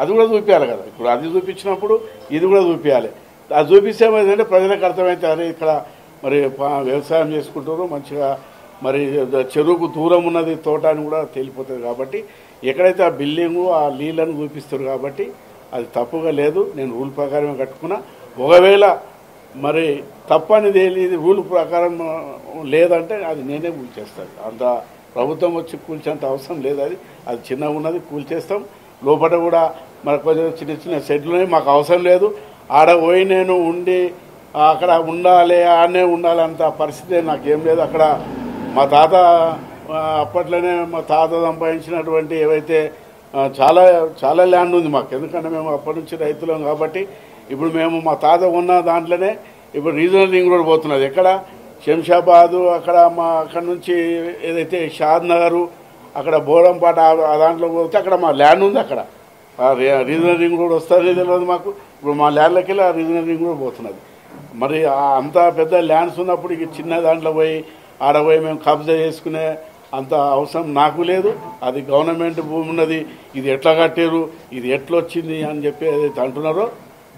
అది కూడా చూపించాలి కదా. ఇప్పుడు అది చూపించినప్పుడు ఇది కూడా చూపించాలి. అది చూపిస్తే ఏమైందంటే ప్రజలకు అర్థమైతే అరే ఇక్కడ మరి వ్యవసాయం చేసుకుంటారు మంచిగా, మరి చెరువుకు దూరం ఉన్నది తోట అని కూడా తేలిపోతుంది. కాబట్టి ఎక్కడైతే ఆ బిల్డింగు ఆ నీళ్ళను చూపిస్తారు కాబట్టి అది తప్పుగా లేదు. నేను రూల్ ప్రకారమే కట్టుకున్నా. ఒకవేళ మరి తప్పనిది రూల్ ప్రకారం లేదంటే అది నేనే కూల్చేస్తాను. అంత ప్రభుత్వం వచ్చి కూల్చేంత అవసరం లేదు. అది చిన్నగా ఉన్నది, కూల్చేస్తాం. లోపల కూడా మరి కొంచెం చిన్న చిన్న షెడ్లునే, మాకు అవసరం లేదు. ఆడ పోయి నేను ఉండి అక్కడ ఉండాలి, ఆడనే ఉండాలి అంత పరిస్థితి నాకేం లేదు. అక్కడ మా తాత అప్పట్లోనే మా తాత సంపాదించినటువంటి ఏవైతే చాలా చాలా ల్యాండ్ ఉంది మాకు. ఎందుకంటే మేము అప్పటి నుంచి రైతులం కాబట్టి ఇప్పుడు మేము మా తాత ఉన్న దాంట్లోనే ఇప్పుడు రీజనల్ రింగ్ రోడ్ పోతున్నది. ఎక్కడ శంషాబాదు అక్కడ నుంచి ఏదైతే షాద్ నగరు అక్కడ బోరంపాట ఆ దాంట్లో పోతే అక్కడ మా ల్యాండ్ ఉంది. అక్కడ రీజనల్ రింగ్ రోడ్ వస్తుంది తెలియదు మాకు. ఇప్పుడు మా ల్యాండ్లోకి వెళ్ళి ఆ రీజనల్ రింగ్ రోడ్ పోతున్నది. మరి అంత పెద్ద ల్యాండ్స్ ఉన్నప్పుడు ఇక చిన్న దాంట్లో పోయి ఆడపోయి మేము కబ్జా చేసుకునే అంత అవసరం నాకు లేదు. అది గవర్నమెంట్ భూమి ఉన్నది, ఇది ఎట్లా కట్టారు, ఇది ఎట్లా వచ్చింది అని చెప్పి ఏదైతే అంటున్నారో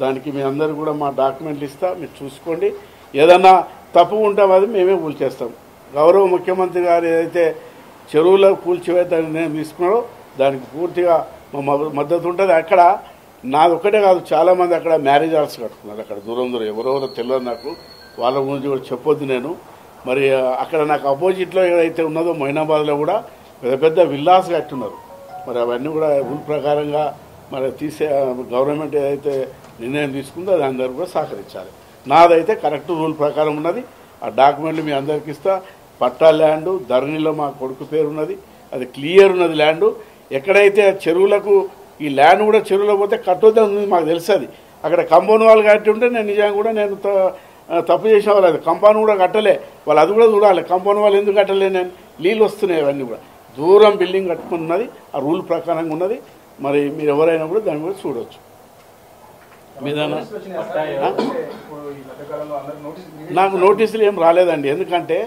దానికి మీ అందరూ కూడా మా డాక్యుమెంట్లు ఇస్తా, మీరు చూసుకోండి. ఏదన్నా తప్పు ఉంటే అది మేమే కూల్చేస్తాం. గౌరవ ముఖ్యమంత్రి గారు ఏదైతే చెరువులో కూల్చివేత నిర్ణయం తీసుకున్నారో దానికి పూర్తిగా మా మద్దతు ఉంటుంది. అక్కడ నాది ఒక్కటే కాదు, చాలామంది అక్కడ మ్యారేజ్ హాల్స్ కట్టుకున్నారు. అక్కడ దూరం ఎవరెవరో తెలియదు నాకు, వాళ్ళ గురించి కూడా చెప్పొద్దు నేను. మరి అక్కడ నాకు అపోజిట్లో ఏదైతే ఉన్నదో మొయినాబాద్లో కూడా పెద్ద పెద్ద విల్లాస్ కట్టున్నారు. మరి అవన్నీ కూడా రూల్ ప్రకారంగా మరి గవర్నమెంట్ ఏదైతే నిర్ణయం తీసుకుందో అది అందరూ కూడా సహకరించాలి. నాదైతే కరెక్ట్ రూల్ ప్రకారం ఉన్నది. ఆ డాక్యుమెంట్లు మీ అందరికి ఇస్తా. పట్టా ల్యాండు ధరణిలో మా కొడుకు పేరు ఉన్నది, అది క్లియర్ ఉన్నది ల్యాండు. ఎక్కడైతే చెరువులకు ఈ ల్యాండ్ కూడా చెరువులో పోతే కట్టొద్దని మాకు తెలుస్తుంది. అక్కడ కంపౌండ్ వాళ్ళు కట్టి ఉంటే నేను నిజంగా కూడా నేను తప్పు చేసే వాళ్ళు. అది కంపౌండ్ కూడా కట్టలే వాళ్ళు, అది కూడా చూడాలి. కంపౌండ్ వాళ్ళు ఎందుకు కట్టలే, నేను నీళ్ళు వస్తున్నాయి అవన్నీ కూడా దూరం బిల్డింగ్ కట్టుకున్నది, ఆ రూల్ ప్రకారంగా ఉన్నది. మరి మీరు ఎవరైనా కూడా దాన్ని కూడా చూడవచ్చు. నాకు నోటీసులు ఏం రాలేదండి, ఎందుకంటే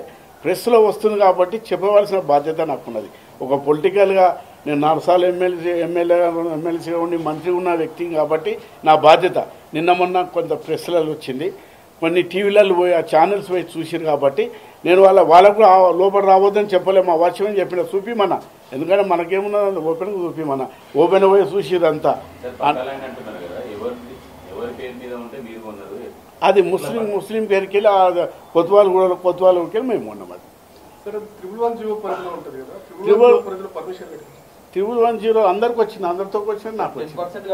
ప్రెస్లో వస్తుంది కాబట్టి చెప్పవలసిన బాధ్యత నాకున్నది. ఒక పొలిటికల్గా నేను 4 సార్లు ఎమ్మెల్సీగా ఉండి మంత్రి ఉన్న వ్యక్తిని కాబట్టి నా బాధ్యత. నిన్న మొన్న కొంత ప్రెస్లలో వచ్చింది, కొన్ని టీవీలలో పోయి ఆ ఛానల్స్ పోయి చూసిరు కాబట్టి నేను వాళ్ళకు లోపల రావద్దని చెప్పలేము. మా వాచ్యమని చెప్పిన చూపిమన్నా, ఎందుకంటే మనకేమున్నది ఓపెన్గా చూపిమన్నా. ఓపెన్ పోయి చూసిరు అంతా. అది ముస్లిం పేరుకి వెళ్ళి కొత్వాలు వెళ్ళి మేము ఉన్నాం. అది 310 అందరికి వచ్చింది, అందరితో వచ్చింది, నాకు వచ్చింది.